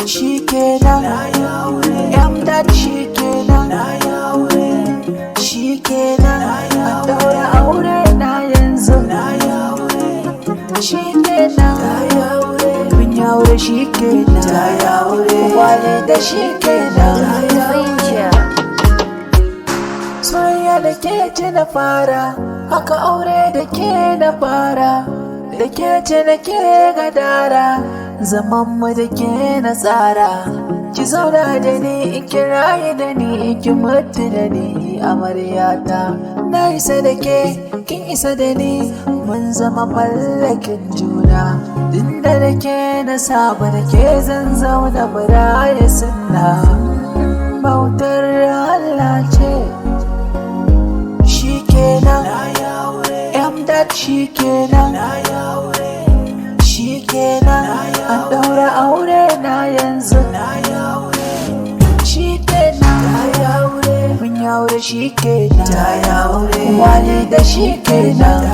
shikenan Mdad shikenan shikenan an daura aure na yanzu shikenan mun yi aure shikenan wale da shikenan soyayya da ke ce na fara haka aure da ke na fara da ke ce na ke gadara zaman mu da ke na tsara ki zauna da ni in kirayi da ni ki mutu da ni amaryata na isa da ke kin isa da ni mun zama mallakin juna din da ke na saba da ke zan zauna baraye sunna bautar Allah ce shikenan Mdad shikenan shikenan an daura aure na yanzu shikenan mun yi aure shikenan wale da shikenan